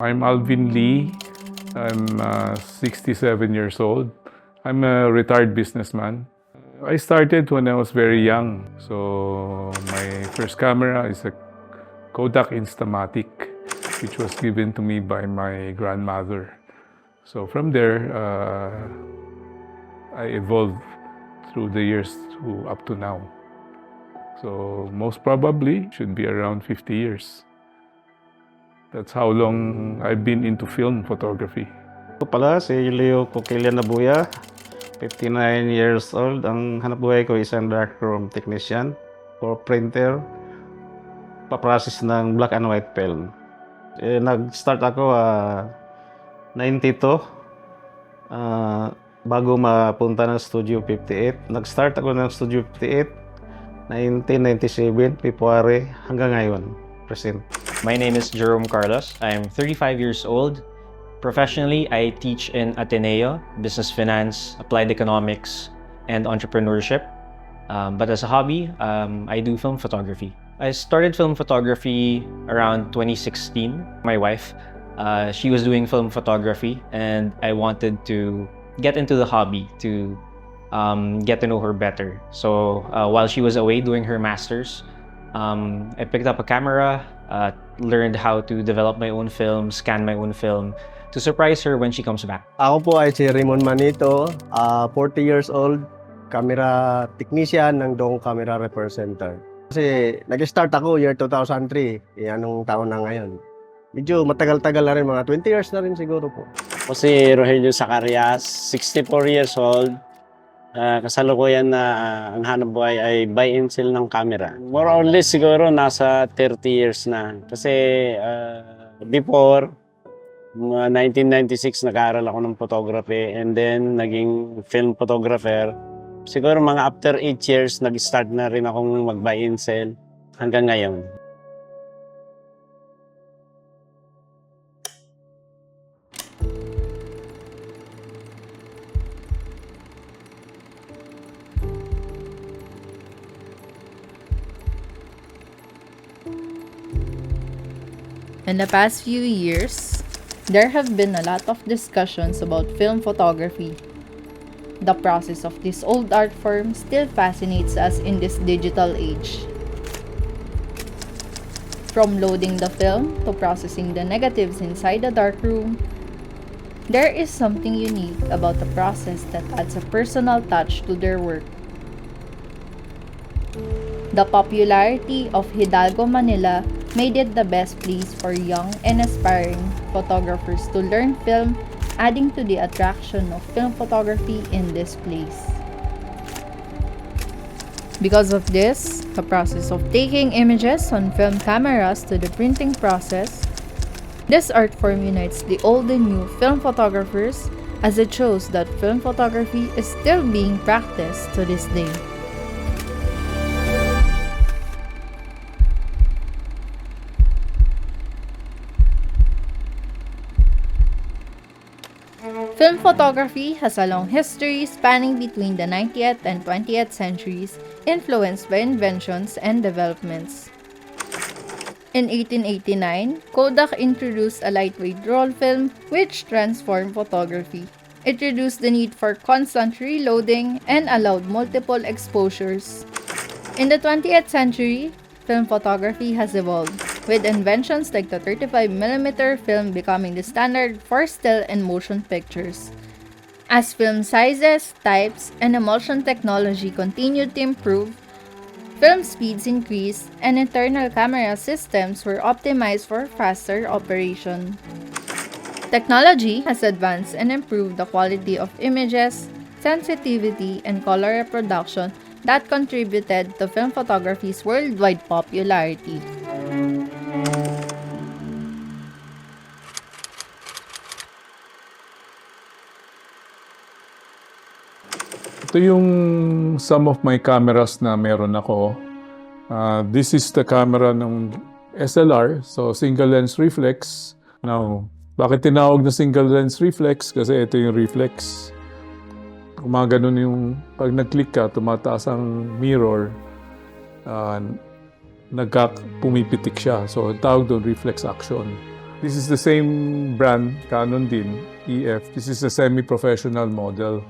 I'm Alvin Lee. I'm 67 years old. I'm a retired businessman. I started when I was very young. So my first camera is a Kodak Instamatic, which was given to me by my grandmother. So from there, I evolved through the years up to now. So most probably should be around 50 years. That's how long I've been into film photography. Ako pala si Leo Coquillan Nabuya, 59 years old. Ang hanap buhay ko isang darkroom technician for printer, pa-process ng black and white film. Nag-start ako 92 bago mapunta ng Studio 58. Nag-start ako ng Studio 58 1997, February hanggang ngayon, present. My name is Jerome Carlos. I'm 35 years old. Professionally, I teach in Ateneo, Business Finance, Applied Economics, and Entrepreneurship. But as a hobby, I do film photography. I started film photography around 2016. My wife, she was doing film photography, and I wanted to get into the hobby to get to know her better. So while she was away doing her master's, I picked up a camera, learned how to develop my own film, scan my own film, to surprise her when she comes back. Ako po ay si Raymond Manito, 40 years old, camera technician ng Dong Camera Repair Center. Kasi nag-start ako year 2003, anong taon na ngayon. Medyo matagal-tagal na rin, mga 20 years na rin siguro po. Ako si Rogelio Zacarias, 64 years old. Kasalukuyan na ang hanap buhay ay buy and sell ng camera. More or less siguro nasa 30 years na. Kasi before, 1996 nag-aaral ako ng photography and then naging film photographer. Siguro mga after 8 years, nag-start na rin akong mag-buy and sell hanggang ngayon. In the past few years, there have been a lot of discussions about film photography. The process of this old art form still fascinates us in this digital age. From loading the film to processing the negatives inside the darkroom, there is something unique about the process that adds a personal touch to their work. The popularity of Hidalgo, Manila made it the best place for young and aspiring photographers to learn film, adding to the attraction of film photography in this place. Because of this, the process of taking images on film cameras to the printing process, this art form unites the old and new film photographers, as it shows that film photography is still being practiced to this day. Film photography has a long history spanning between the 19th and 20th centuries, influenced by inventions and developments. In 1889, Kodak introduced a lightweight roll film which transformed photography. It reduced the need for constant reloading and allowed multiple exposures. In the 20th century, film photography has evolved, with inventions like the 35mm film becoming the standard for still and motion pictures. As film sizes, types, and emulsion technology continued to improve, film speeds increased, and internal camera systems were optimized for faster operation. Technology has advanced and improved the quality of images, sensitivity, and color reproduction that contributed to film photography's worldwide popularity. Ito yung some of my cameras na meron ako. This is the camera ng SLR, so single lens reflex. Now, bakit tinawag na single lens reflex? Kasi ito yung reflex. Gumaganon yung, pag nag-click ka, tumataas ang mirror, pumipitik siya. So, tawag doon reflex action. This is the same brand, Canon din, EF. This is a semi-professional model.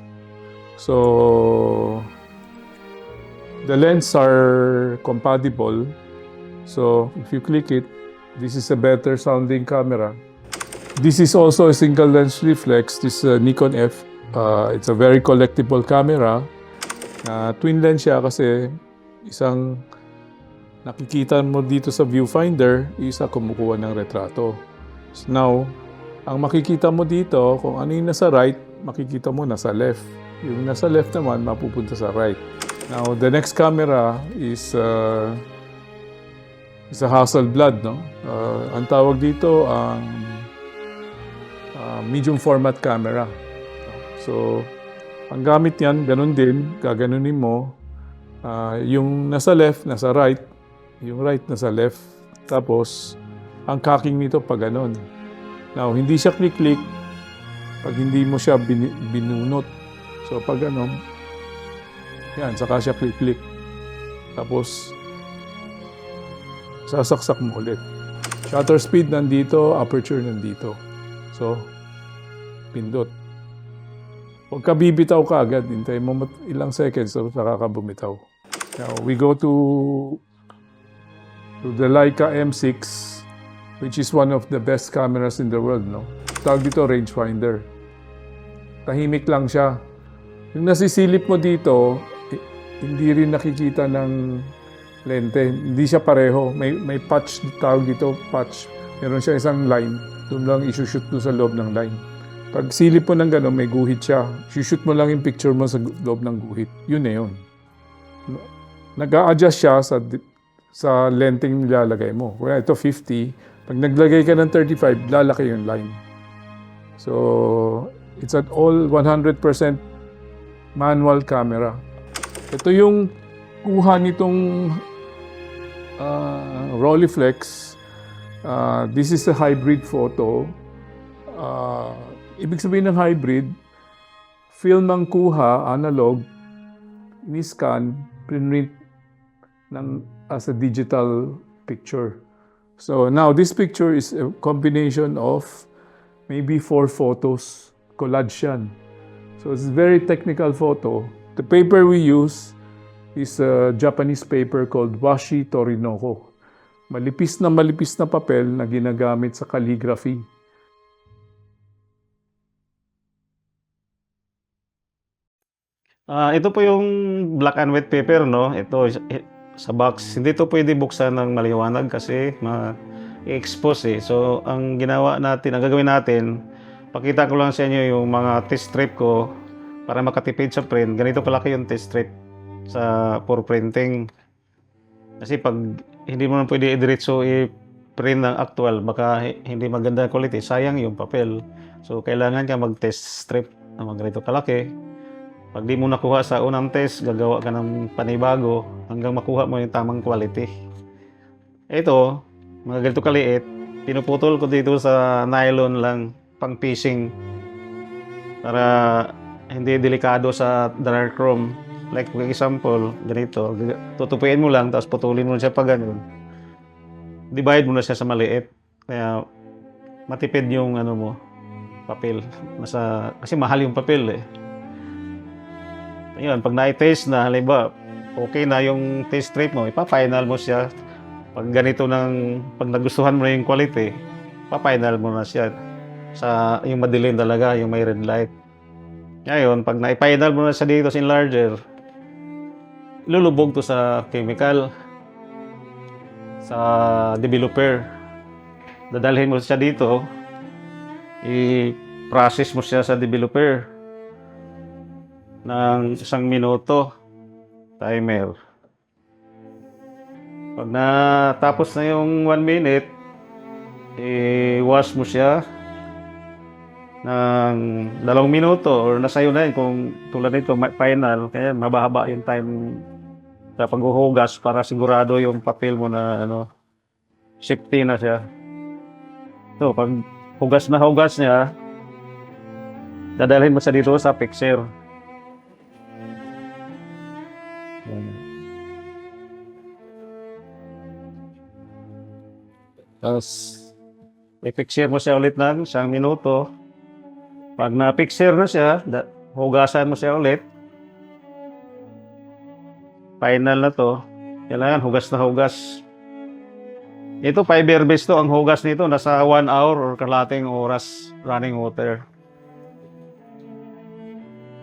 So, the lens are compatible. So, if you click it, this is a better sounding camera. This is also a single lens reflex. This Nikon F. It's a very collectible camera. Twin lens siya kasi isang nakikita mo dito sa viewfinder, isa kumukuha ng retrato. So now, ang makikita mo dito, kung ano yung nasa right, makikita mo nasa left. Yung nasa left naman, mapupunta sa right. Now, the next camera is a Hasselblad, no? Ang tawag dito, ang medium format camera. So, ang gamit yan, ganun din, gaganunin mo. Yung nasa left, nasa right. Yung right, nasa left. Tapos, ang cocking nito pag ganun. Now, hindi siya click-click pag hindi mo siya binunot. So, pag ganun, yan, saka siya click-click. Tapos, sasaksak mo ulit. Shutter speed nandito, aperture nandito. So, pindot. Huwag ka bibitaw ka agad. Hintay mo ilang seconds tapos nakakabumitaw. Now, we go to the Leica M6, which is one of the best cameras in the world, no? Tawag dito rangefinder. Tahimik lang siya. Yung nasisilip mo dito, hindi rin nakikita ng lente. Hindi siya pareho. May patch, tawag dito, patch. Meron siya isang line. Doon lang isushoot doon sa loob ng line. Pag silip mo ng gano'n, may guhit siya. Shoot mo lang yung picture mo sa loob ng guhit. Yun na yun. Nag-a-adjust siya sa lenteng nilalagay mo. Kaya ito 50. Pag naglagay ka ng 35, lalaki yung line. So, it's an all 100% manual camera. Ito yung kuha nitong Rolleiflex. This is a hybrid photo. Ibig sabihin ng hybrid, film ang kuha, analog, ni-scan, print as a digital picture. So now this picture is a combination of maybe 4 photos, collage yan. So it's a very technical photo. The paper we use is a Japanese paper called Washi Torinoko. Malipis na papel na ginagamit sa calligraphy. Ito po yung black and white paper, no? Ito sa box. Hindi to pwede buksan ng maliwanag kasi ma-expose eh. So, ang gagawin natin, pakita ko lang sa inyo yung mga test strip ko para makatipid sa print. Ganito kalaki yung test strip for printing. Kasi pag hindi mo na pwede i-diretso i-print ng actual, baka hindi maganda quality, sayang yung papel. So, kailangan ka mag-test strip na ganito kalaki. Pag di mo nakuha sa unang test, gagawa ka ng panibago hanggang makuha mo yung tamang quality. Ito, mga ganito kaliit, pinuputol ko dito sa nylon lang, pang fishing. Para hindi delikado sa darkroom. Like, for example, ganito, tutupuin mo lang, tapos putulin mo siya pa ganun. Divide mo na siya sa maliit. Kaya, matipid yung papel. Kasi mahal yung papel eh. Ayun, pag na-test na, halimbawa, okay na yung test strip mo, ipa-final mo siya. Pag pag nagustuhan mo na yung quality, ipa-final mo na siya. Sa yung madilim talaga, yung may red light. Ngayon, pag na-final mo na siya dito sa enlarger, ilulubog to sa chemical, sa developer. Dadalhin mo siya dito, i-process mo siya sa developer ng 1 minuto timer. Pag natapos na yung 1 minute, i-wash mo siya ng 2 minuto or nasayo na yun kung tulad nito final, kaya mababa yung time sa paghuhugas para sigurado yung papel mo na safety na siya. So pag hugas niya, dadalhin mo siya dito sa fixer. Tapos, I-fixer mo siya ulit ng 1 minuto. Pag na-fixer na siya, hugasan mo siya ulit. Final na to. Kailangan hugas na hugas. Ito, fiber base to. Ang hugas nito, nasa 1 hour or kalating oras running water.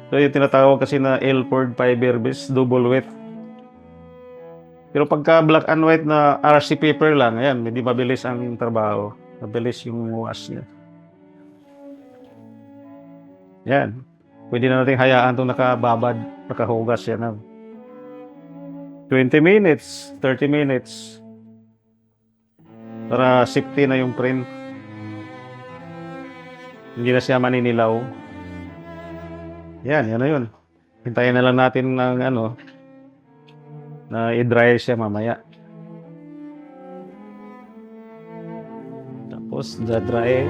So, yung tinatawag kasi na Ilford fiber base, double wet. Pero pagka black and white na RC paper lang, ayan, hindi mabilis ang trabaho. Mabilis yung wash niya. Yan. Pwede na natin hayaan itong nakababad, nakahugas yan. 20 minutes, 30 minutes. Para safety na yung print. Hindi na siya maninilaw. Yan na yun. Hintayin na lang natin ng na i-dry siya mamaya. Tapos, dry.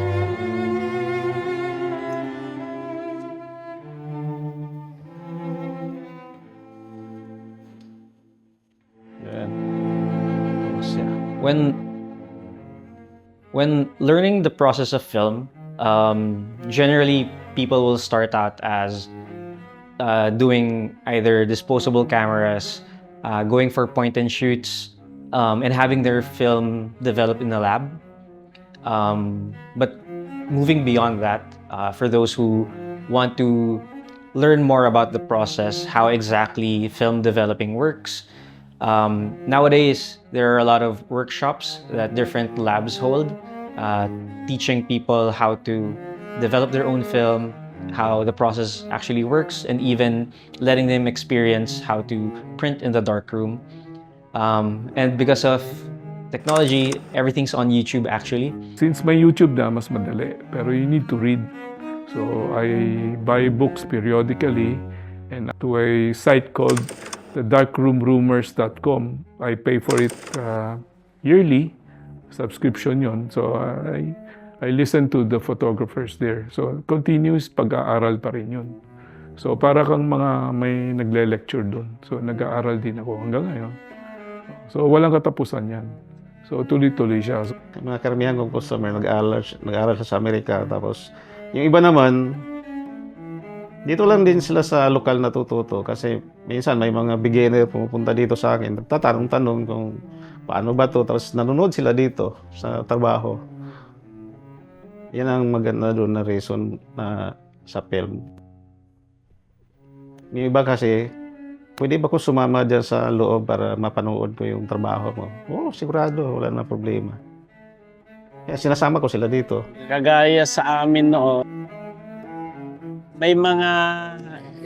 Yan. Tapos siya. When learning the process of film, generally people will start out as doing either disposable cameras, going for point and shoots, and having their film developed in the lab. But moving beyond that, for those who want to learn more about the process, how exactly film developing works, nowadays there are a lot of workshops that different labs hold, teaching people how to develop their own film, how the process actually works, and even letting them experience how to print in the darkroom. And because of technology, everything's on YouTube actually. Since may YouTube na, mas madali. Pero you need to read. So I buy books periodically and to a site called thedarkroomrumors.com. I pay for it yearly. Subscription yon. So I listen to the photographers there. So continuous pag-aaral pa rin yun. So para kang mga may nagle-lecture doon. So nag-aaral din ako hanggang ngayon. So walang katapusan yan. So tuloy-tuloy siya. Mga karamihan kong customer nag-aaral siya sa Amerika. Tapos yung iba naman, dito lang din sila sa lokal natututo. Kasi minsan may mga beginner pumupunta dito sa akin. Nagtatanong-tanong kung paano ba to. Tapos nanonood sila dito sa trabaho. Yan ang maganda doon na reason na sa film. Yung iba kasi, pwede ba ko sumama dyan sa loob para mapanood ko yung trabaho mo? Oo, sigurado. Wala na problema. Kaya sinasama ko sila dito. Kagaya sa amin noon, may mga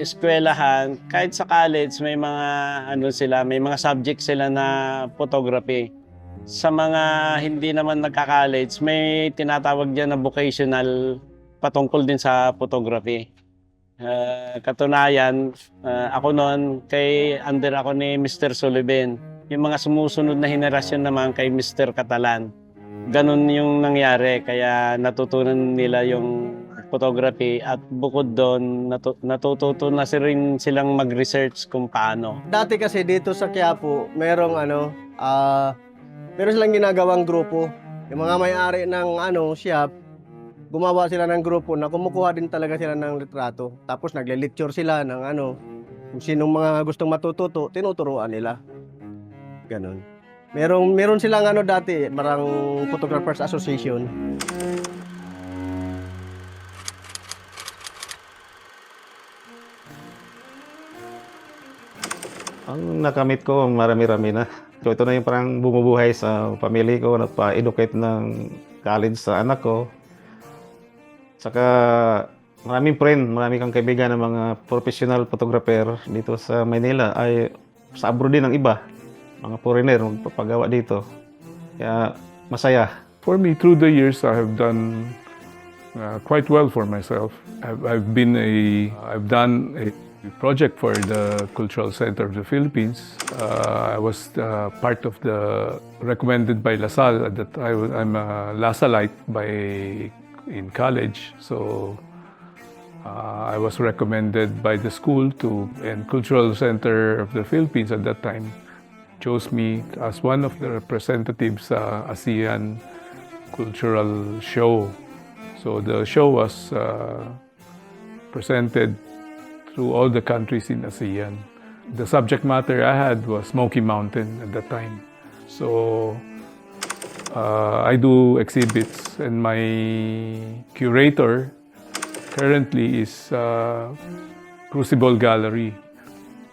eskwelahan, kahit sa college, may mga may mga subject sila na photography. Sa mga hindi naman nagka-college, may tinatawag diyan na vocational patungkol din sa photography. Katunayan, ako noon, under ako ni Mr. Sullivan. Yung mga sumusunod na henerasyon naman kay Mr. Catalan. Ganun yung nangyari, kaya natutunan nila yung photography at bukod doon, natututo na rin silang mag-research kung paano. Dati kasi dito sa Quiapo, meron silang ginagawang grupo. Yung mga may-ari ng shop, gumawa sila ng grupo na kumukuha din talaga sila ng litrato. Tapos nagle-lecture sila ng kung sinong mga gustong matututo, tinuturuan nila. Ganon. Meron silang dati, parang Photographers Association. Ang nakamit ko, marami-rami na. So ito na yung parang bumubuhay sa pamilya ko, nagpa-educate ng college sa anak ko. Saka maraming friend, marami kang kaibigan ng mga professional photographer dito sa Manila, ay sa abroad din ng iba, mga foreigner, magpapagawa dito. Kaya masaya. For me, through the years, I have done quite well for myself. I've done a project for the Cultural Center of the Philippines. I was part of the recommended by LaSalle that I'm a LaSalite in college. So I was recommended by the school and Cultural Center of the Philippines at that time chose me as one of the representatives sa ASEAN cultural show. So the show was presented through all the countries in ASEAN. The subject matter I had was Smoky Mountain at that time. So I do exhibits, and my curator currently is Crucible Gallery.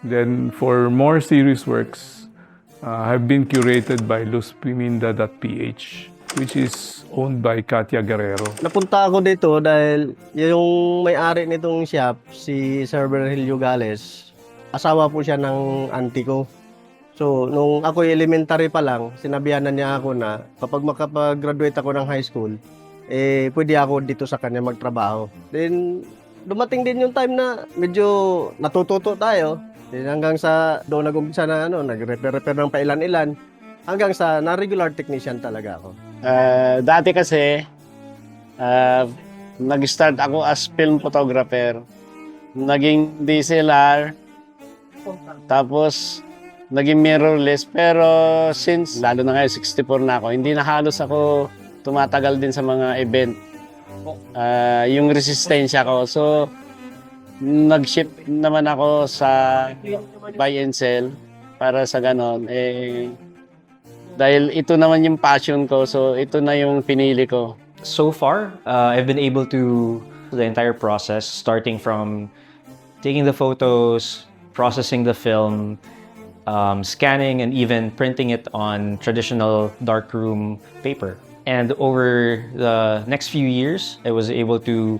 Then for more serious works, have been curated by luzpiminda.ph, which is owned by Katia Guerrero. Napunta ako dito dahil yung may-ari nitong shop, si Sir Virgilio Gales, asawa po siya ng auntie ko. So, nung ako elementary pa lang, sinabihan na niya ako na kapag makapag-graduate ako ng high school, pwede ako dito sa kanya magtrabaho. Then, dumating din yung time na medyo natututo tayo. Then, hanggang sa doon nag-umpisa na nag-repair ng pailan-ilan, hanggang sa na-regular technician talaga ako. Dati kasi, nag-start ako as film photographer. Naging DSLR, tapos naging mirrorless. Pero since, lalo na ngayon, 64 na ako, hindi na halos ako tumatagal din sa mga event. Yung resistensya ko. So, nag-shift naman ako sa buy and sell para sa ganon. Dahil ito naman yung passion ko, so ito na yung pinili ko. So far, I've been able to the entire process, starting from taking the photos, processing the film, scanning, and even printing it on traditional darkroom paper. And over the next few years, I was able to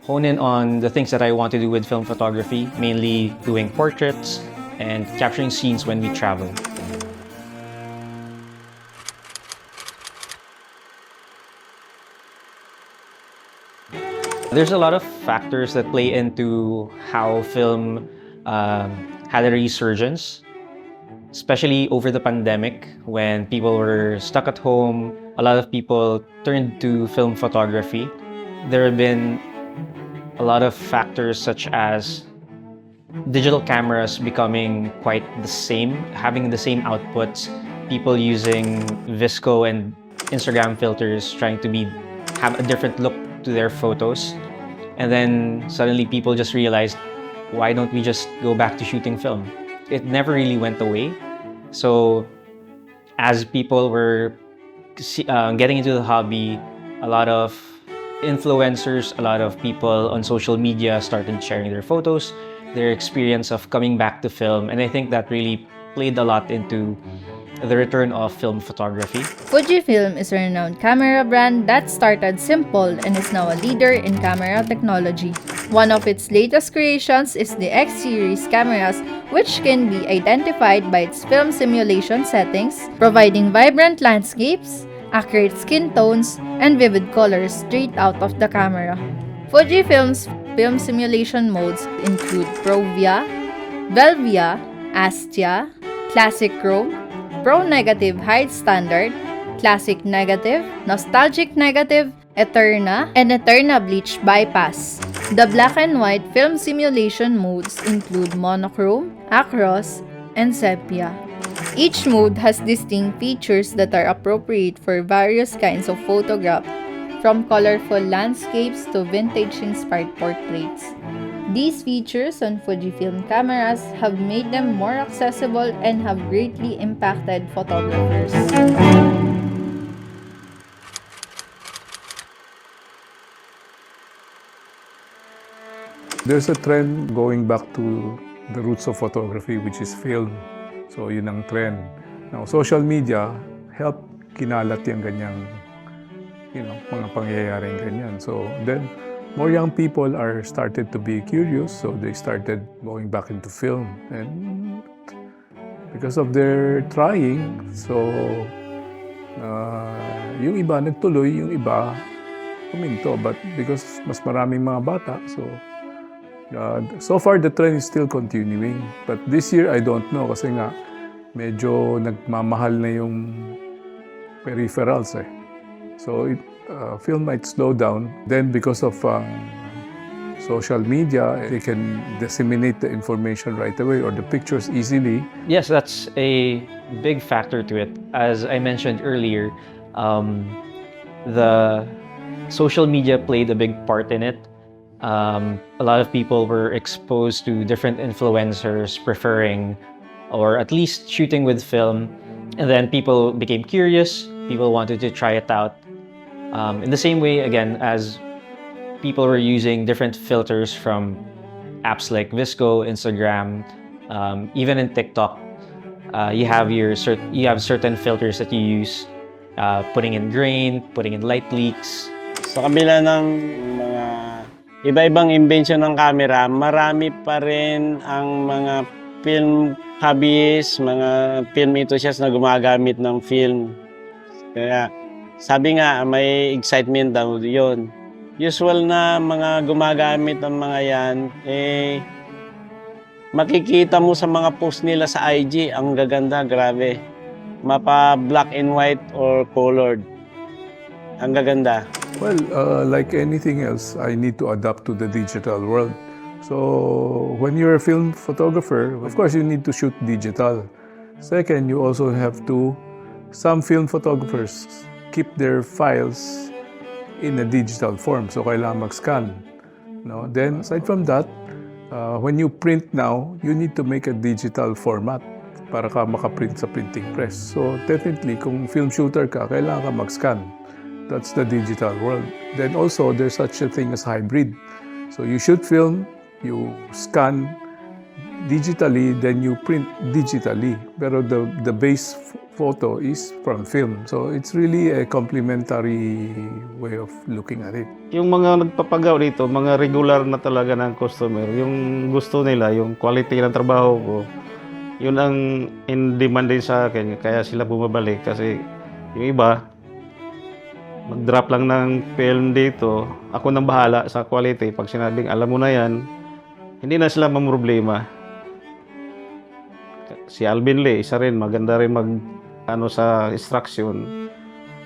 hone in on the things that I want to do with film photography, mainly doing portraits and capturing scenes when we travel. There's a lot of factors that play into how film had a resurgence, especially over the pandemic when people were stuck at home. A lot of people turned to film photography. There have been a lot of factors such as digital cameras becoming quite the same, having the same outputs, people using VSCO and Instagram filters trying to have a different look to their photos. And then suddenly people just realized, why don't we just go back to shooting film? It never really went away. So as people were getting into the hobby, a lot of influencers, a lot of people on social media started sharing their photos, their experience of coming back to film. And I think that really played a lot into the return of film photography. Fujifilm is a renowned camera brand that started simple and is now a leader in camera technology. One of its latest creations is the X-series cameras, which can be identified by its film simulation settings, providing vibrant landscapes, accurate skin tones, and vivid colors straight out of the camera. Fujifilm's film simulation modes include Provia, Velvia, Astia, Classic Chrome, Pro Negative Hide Standard, Classic Negative, Nostalgic Negative, Eterna, and Eterna Bleach Bypass. The black and white film simulation modes include Monochrome, Acros, and Sepia. Each mode has distinct features that are appropriate for various kinds of photograph, from colorful landscapes to vintage-inspired portraits. These features on Fujifilm cameras have made them more accessible and have greatly impacted photographers. There's a trend going back to the roots of photography, which is film. So yun ang trend. Now, social media help kinalat yung ganyang, mga pangyayaring ganyan. So then, more young people are started to be curious, so they started going back into film. And because of their trying, so yung iba nagtuloy, yung iba huminto. But because mas maraming mga bata, so far the trend is still continuing. But this year, I don't know kasi nga medyo nagmamahal na yung peripherals eh. So film might slow down. Then because of social media, they can disseminate the information right away or the pictures easily. Yes, that's a big factor to it. As I mentioned earlier, the social media played a big part in it. A lot of people were exposed to different influencers preferring or at least shooting with film. And then people became curious. People wanted to try it out. In the same way, again, as people were using different filters from apps like Visco, Instagram, even in TikTok, you have certain filters that you use, putting in grain, putting in light leaks. Sa kabila ng mga iba-ibang invention ng camera, marami pa rin ang mga film hobbyists, mga film enthusiasts na gumagamit ng film. Kaya sabi nga, may excitement daw yun. Usual na mga gumagamit ng mga yan, makikita mo sa mga post nila sa IG, ang gaganda, grabe. Mapa black and white or colored. Ang gaganda. Well, like anything else, I need to adapt to the digital world. So when you're a film photographer, of course you need to shoot digital. Second, you also have to, some film photographers keep their files in a digital form. So kailangan mag-scan. No? Then aside from that, when you print now, you need to make a digital format para ka makaprint sa printing press. So definitely, kung film shooter ka, kailangan ka mag-scan. That's the digital world. Then also, there's such a thing as hybrid. So you shoot film, you scan digitally, then you print digitally. Pero the base photo is from film. So it's really a complementary way of looking at it. Yung mga nagpapagaw dito, mga regular na talaga ng customer, yung gusto nila, yung quality ng trabaho ko, yun ang in demand din sa akin. Kaya sila bumabalik kasi yung iba, mag-drop lang ng film dito, ako nang bahala sa quality. Pag sinabing, alam mo na yan, hindi na sila mamroblema. Si Alvin Lee, isa rin, maganda rin sa instruction.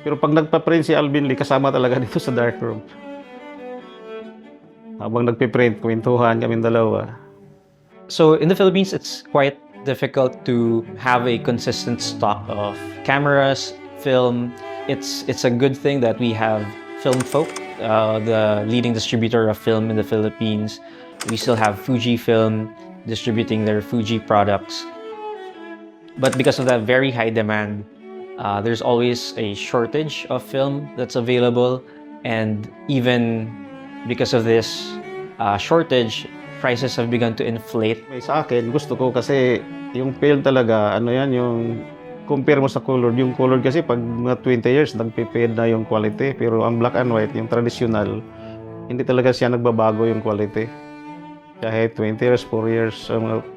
Pero pag nagpa-print si Alvin Lee, kasama talaga dito sa darkroom. Habang nagpiprint, kwentuhan kami dalawa. So in the Philippines, it's quite difficult to have a consistent stock of cameras, film. It's a good thing that we have Filmfolk, the leading distributor of film in the Philippines. We still have Fujifilm distributing their Fuji products. But because of that very high demand, there's always a shortage of film that's available. And even because of this shortage, prices have begun to inflate. Sa akin, gusto ko kasi yung film talaga, yung compare mo sa colored. Yung colored kasi pag mga 20 years, nagpipid na yung quality. Pero ang black and white, yung traditional, hindi talaga siya nagbabago yung quality. Kahit 20 years, 4 years,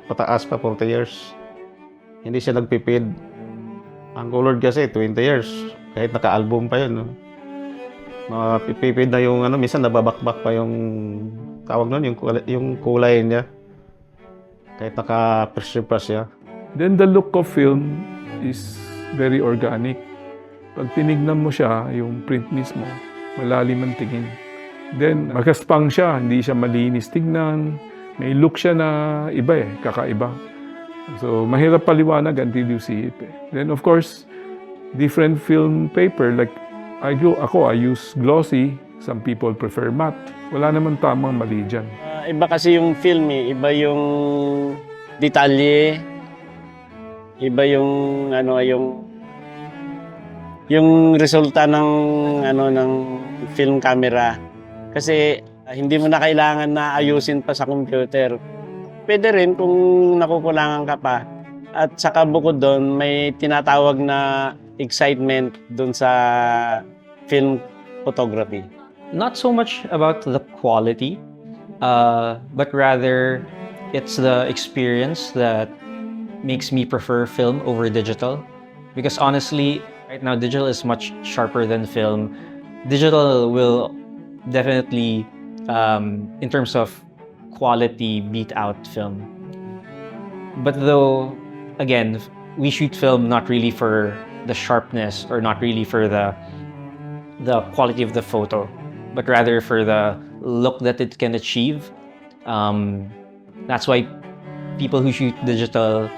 pataas pa 40 years, hindi siya nagpipid. Ang colored kasi 20 years, kahit naka-album pa yun. No? Mapipid na yung minsan nababakbak pa yung tawag nun, yung kulay niya. Kahit naka-preserve pa siya. Then the look of film is very organic. Pag tinignan mo siya, yung print mismo, malalim ang tingin. Then magaspang siya, hindi siya malinis tignan. May look siya na iba kakaiba. So mahirap paliwanag until you see it. Then of course, different film paper, like I use glossy. Some people prefer matte. Wala naman tamang mali dyan. Iba kasi yung film iba yung detalye, iba yung yung resulta ng ng film camera. Kasi hindi mo na kailangan na ayusin pa sa computer. Pwede rin kung nakukulangan ka pa. At saka bukod doon, may tinatawag na excitement doon sa film photography. Not so much about the quality, but rather it's the experience that makes me prefer film over digital. Because honestly, right now digital is much sharper than film. Digital will definitely, in terms of quality, beat out film. But though, again, we shoot film not really for the sharpness or not really for the quality of the photo, but rather for the look that it can achieve. That's why people who shoot digital,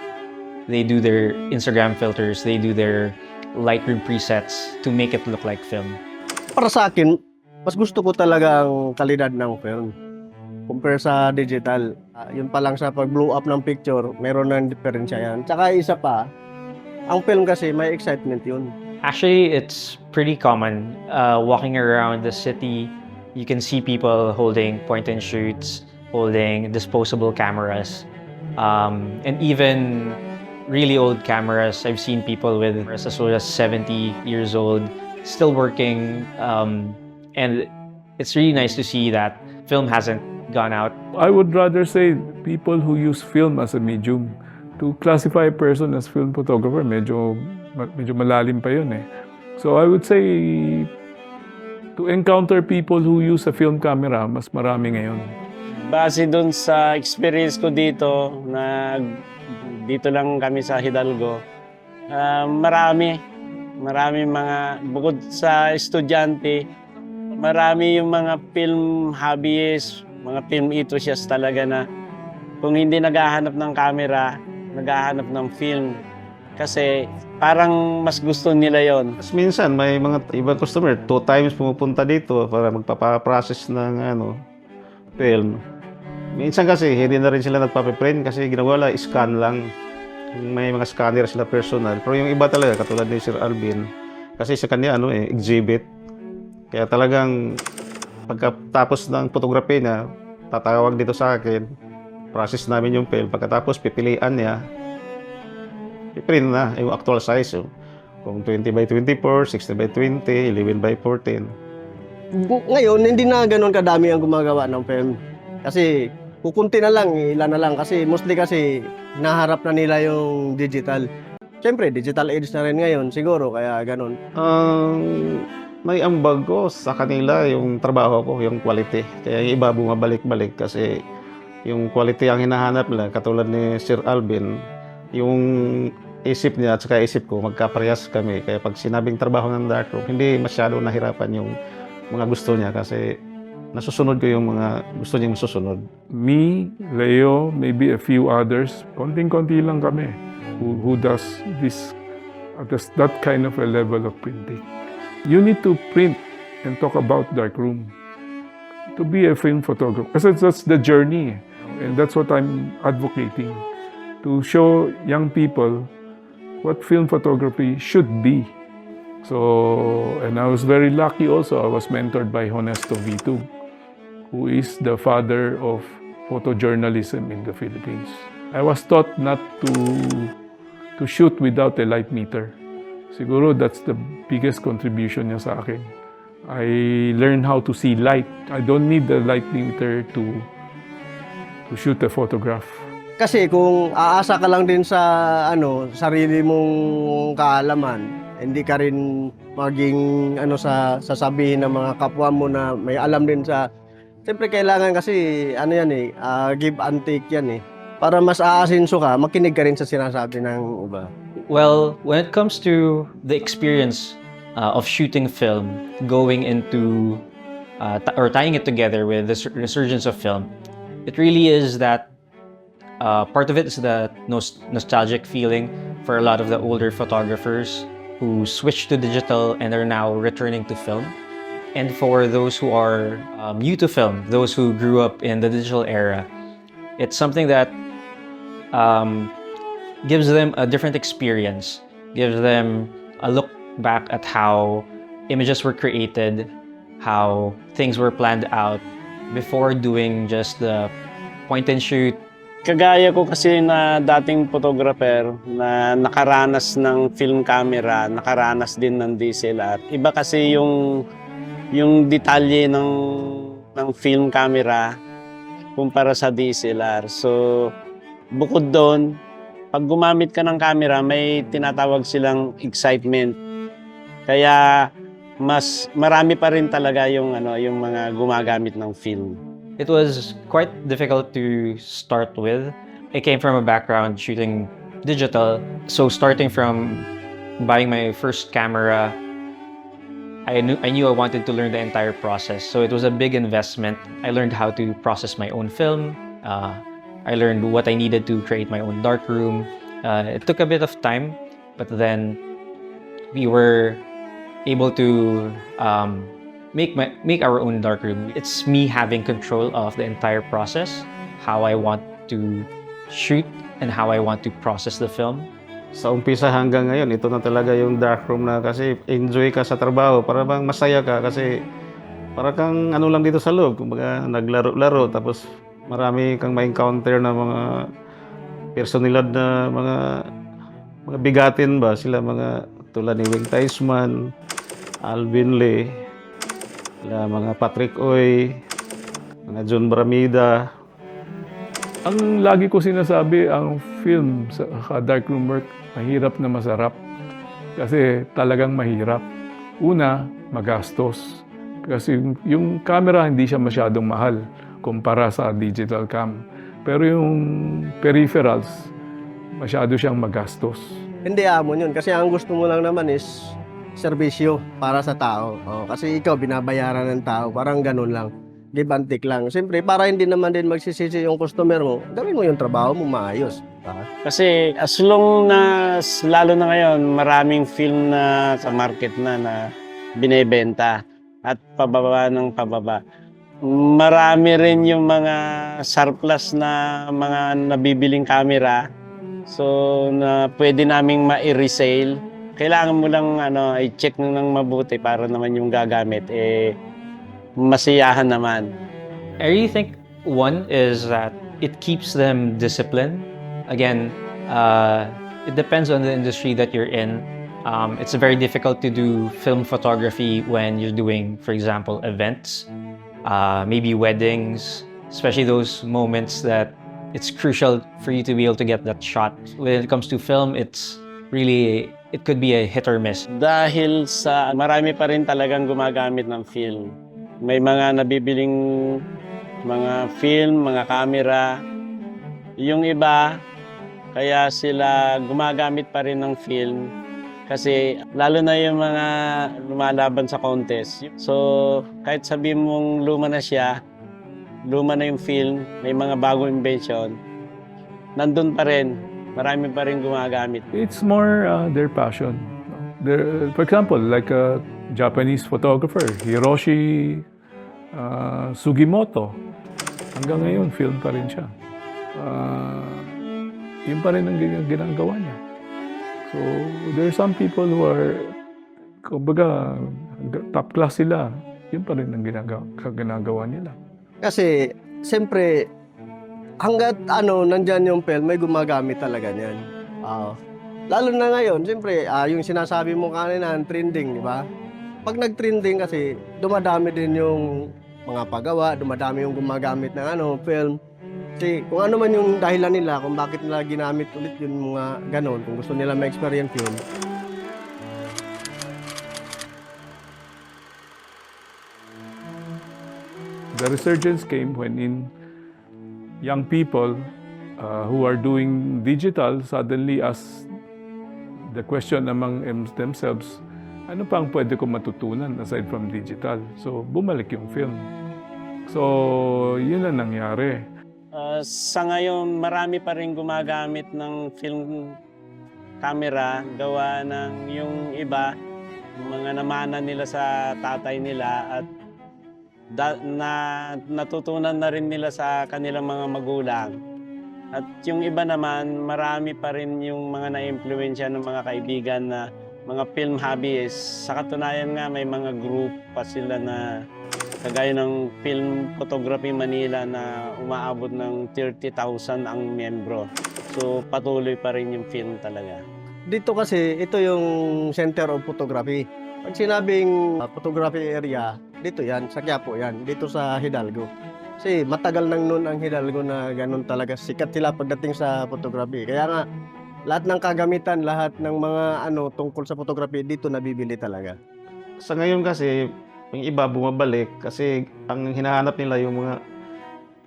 they do their Instagram filters, they do their Lightroom presets to make it look like film. para sa akin, mas gusto ko talaga ang kalidad ng film compare sa digital. Yun pa lang sa pag-blow up ng picture, meron ng diferensya yan. Tsaka isa pa, ang film kasi may excitement yun. Actually, it's pretty common. Walking around the city, you can see people holding point and shoots, holding disposable cameras, and even really old cameras. I've seen people with as old as 70 years old still working, and it's really nice to see that film hasn't gone out. I would rather say people who use film as a medium. To classify a person as film photographer, medyo malalim pa yun eh. So I would say to encounter people who use a film camera, mas marami ngayon. Base dun sa experience ko dito, dito lang kami sa Hidalgo, marami mga, bukod sa estudyante, marami yung mga film hobbyists, mga film enthusiasts talaga na kung hindi naghahanap ng camera, naghahanap ng film. Kasi parang mas gusto nila yon. Mas minsan, may mga ibang customer, 2 times pumupunta dito para magpapaprocess ng film. Minsan kasi, hindi na rin sila nagpapaprint kasi ginawa lang, scan lang. May mga scanner sila personal. Pero yung iba talaga, katulad ni Sir Alvin, kasi sa kanya, exhibit. Kaya talagang, pagkatapos ng photography niya, tatawag dito sa akin, process namin yung film. Pagkatapos, pipilian niya, i-print na yung actual size. Kung 20 by 24, 60 by 20, 11 by 14. Ngayon, hindi na ganun kadami ang gumagawa ng film. Kasi kukunti na lang, ilan na lang. Kasi mostly kasi naharap na nila yung digital. Siyempre, digital age na rin ngayon, siguro, kaya ganun. May ambag ko sa kanila yung trabaho ko, yung quality. Kaya yung iba bumabalik-balik kasi yung quality ang hinahanap nila, katulad ni Sir Alvin, yung isip niya at saka isip ko, magkaparehas kami. Kaya pag sinabing trabaho ng darkroom, hindi masyado nahirapan yung mga gusto niya kasi nasusunod ko yung mga gusto niya masusunod. Me, Leo, maybe a few others, konting-konti lang kami who does this, that kind of a level of printing. You need to print and talk about darkroom to be a film photographer. Kasi that's the journey. And that's what I'm advocating. To show young people what film photography should be. So, and I was very lucky also. I was mentored by Honesto Vitug, who is the father of photojournalism in the Philippines. I was taught not to shoot without a light meter. Siguro that's the biggest contribution niya sa akin. I learned how to see light. I don't need the light meter to shoot a photograph. Kasi kung aasa ka lang din sa sarili mong kaalaman, hindi ka rin maging sa sasabihin ng mga kapwa mo na may alam din sa. Siyempre kailangan kasi give and take yan eh. Para mas aasinso ka, makinig ka rin sa sinasabi ng iba. Well, when it comes to the experience of shooting film, going into or tying it together with the resurgence of film, it really is that part of it is the nostalgic feeling for a lot of the older photographers who switched to digital and are now returning to film. And for those who are new to film, those who grew up in the digital era, it's something that gives them a different experience, gives them a look back at how images were created, how things were planned out before doing just the point and shoot. Kagaya ko kasi na dating photographer na nakaranas ng film camera, nakaranas din ng DSLR. Iba kasi yung detalye ng film camera kumpara sa DSLR. So, bukod doon, pag gumamit ka ng camera, may tinatawag silang excitement. Kaya mas marami pa rin talaga yung mga gumagamit ng film. It was quite difficult to start with. I came from a background shooting digital, so starting from buying my first camera, I knew I wanted to learn the entire process. So it was a big investment. I learned how to process my own film. I learned what I needed to create my own darkroom. It took a bit of time, but then we were able to make our own darkroom. It's me having control of the entire process, how I want to shoot and how I want to process the film. Sa umpisa hanggang ngayon, ito na talaga yung darkroom na kasi enjoy ka sa trabaho. Para bang masaya ka kasi para kang ano lang dito sa loob. Kumbaga naglaro-laro tapos marami kang ma-encounter na mga personalidad na mga bigatin ba. Sila mga tulad ni Wing Taisman, Alvin Lee, mga Patrick Oy, mga John Bramida. Ang lagi ko sinasabi, ang film sa darkroom work, mahirap na masarap. Kasi talagang mahirap. Una, magastos. Kasi yung camera hindi siya masyadong mahal kumpara sa digital cam. Pero yung peripherals, masyado siyang magastos. Hindi amon yun. Kasi ang gusto mo lang naman is serbisyo para sa tao. Kasi ikaw, binabayaran ng tao. Parang ganun lang. Give and take lang. Siyempre, para hindi naman din magsisisi yung customer mo, gawin mo yung trabaho mo maayos. Kasi as long na, lalo na ngayon, maraming film na sa market na binebenta at pababa ng pababa. Marami rin yung mga surplus na mga nabibiling camera. So, na pwede naming ma-resale. Kailangan mo lang i-check nang mabuti para naman yung gagamit masiyahan naman. I really think one is that it keeps them disciplined. Again, it depends on the industry that you're in. It's very difficult to do film photography when you're doing, for example, events, maybe weddings, especially those moments that it's crucial for you to be able to get that shot. When it comes to film, it could be a hit or miss. Dahil sa marami pa rin talagang gumagamit ng film. May mga nabibiling mga film, mga camera. Yung iba, kaya sila gumagamit pa rin ng film kasi lalo na yung mga lumalaban sa contest. So, kahit sabihin mong luma na siya, luma na yung film, may mga bagong invention, nandun pa rin. Marami pa rin gumagamit. It's more their passion. For example, like a Japanese photographer, Hiroshi Sugimoto. Hanggang ngayon, film pa rin siya. Yun pa rin ang ginagawa niya. So, there are some people who are, kumbaga, top class sila. Yun pa rin ang ginagawa nila. Kasi, siyempre, hanggat nandyan yung film, may gumagamit talaga niyan. Lalo na ngayon, siyempre, yung sinasabi mo kanina, trending, di ba? Pag nag-trending kasi, dumadami din yung mga paggawa, dumadami yung gumagamit ng film. Kasi kung ano man yung dahilan nila, kung bakit nila ginamit ulit yung mga ganon, kung gusto nila ma-experience yun. The resurgence came when young people who are doing digital suddenly ask the question among themselves, ano pa ang pwede ko matutunan aside from digital? So, bumalik yung film. So, yun ang nangyari. Sa ngayon, marami pa rin gumagamit ng film camera, gawa ng yung iba, mga namana nila sa tatay nila at natutunan na rin nila sa kanilang mga magulang. At yung iba naman, marami pa rin yung mga na-impluwensya ng mga kaibigan na mga film hobbyists. Sa katunayan nga, may mga group pa sila na kagaya ng Film Photography Manila na umaabot ng 30,000 ang miyembro. So patuloy pa rin yung film talaga. Dito kasi, ito yung center of photography. Pag sinabing photography area, dito yan, sa Quiapo yan, dito sa Hidalgo. Kasi matagal nang noon ang Hidalgo na ganun talaga. Sikat sila pagdating sa photography. Kaya nga, lahat ng kagamitan, lahat ng mga tungkol sa photography, dito nabibili talaga. Sa ngayon kasi, yung iba bumabalik kasi ang hinahanap nila yung mga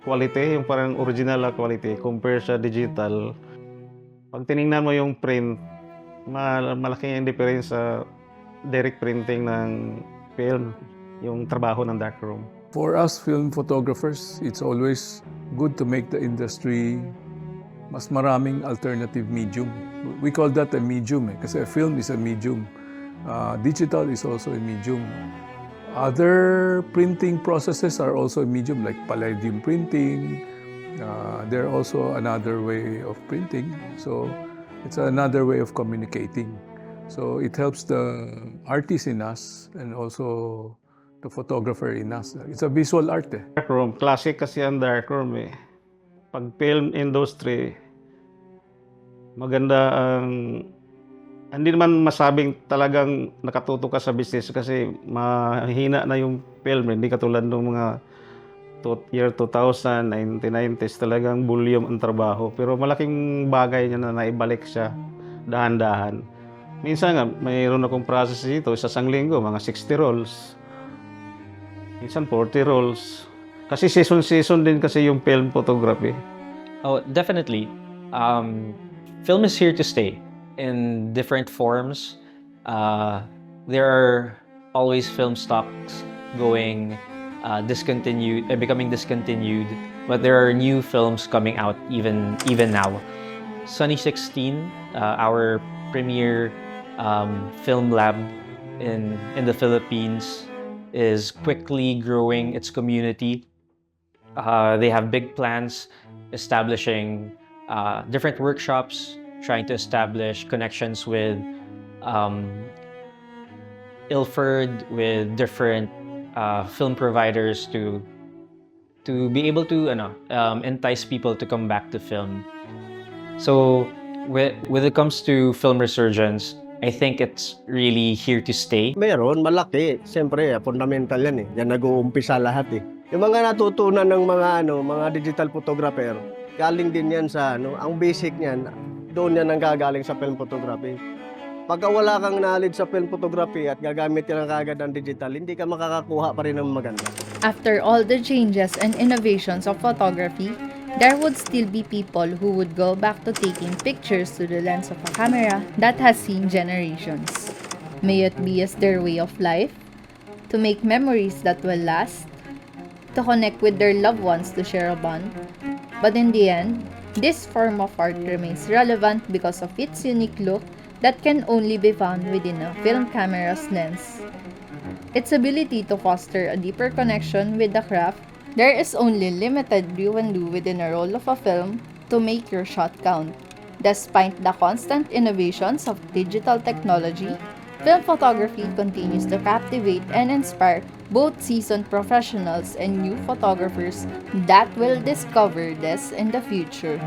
quality, yung parang original na quality compare sa digital. Pag tinignan mo yung print, malaki yung difference sa direct printing ng film, yung trabaho ng darkroom. For us film photographers, it's always good to make the industry mas maraming alternative medium. We call that a medium kasi film is a medium. Digital is also a medium. Other printing processes are also medium, like palladium printing. They're also another way of printing. So it's another way of communicating. So it helps the artist in us and also the photographer in us. It's a visual art eh. Darkroom, classic kasi ang darkroom eh. Pag film industry, maganda ang hindi naman masabing talagang nakatuto ka sa business kasi mahina na yung film, hindi katulad ng mga year 2000, 1990s, talagang volume ang trabaho. Pero malaking bagay niya na naibalik siya dahan-dahan. Minsan nga, mayroon akong process dito, sa isang linggo, mga 60 rolls. Minsan 40 rolls. Kasi season-season din kasi yung film photography. Oh, definitely. Film is here to stay in different forms. There are always film stocks going discontinued, becoming discontinued, but there are new films coming out even now. Sunny 16, our premier film lab in the Philippines, is quickly growing its community. They have big plans establishing different workshops, trying to establish connections with Ilford, with different film providers to be able to entice people to come back to film. So when it comes to film resurgence, I think it's really here to stay. Meron, malaki. Siyempre, fundamental yan eh. Yan nag-uumpisa lahat eh. Yung mga natutunan ng mga digital photographer, galing din yan sa ang basic niyan, doon yan ang gagaling sa film photography. Pagka wala kang knowledge sa film photography at gagamit ka lang kagad ng digital, hindi ka makakakuha pa rin ng maganda. After all the changes and innovations of photography, there would still be people who would go back to taking pictures through the lens of a camera that has seen generations. May it be as their way of life, to make memories that will last, to connect with their loved ones to share a bond. But in the end, this form of art remains relevant because of its unique look that can only be found within a film camera's lens. Its ability to foster a deeper connection with the craft. There is only limited you can do within a roll of a film to make your shot count. Despite the constant innovations of digital technology, film photography continues to captivate and inspire both seasoned professionals and new photographers that will discover this in the future.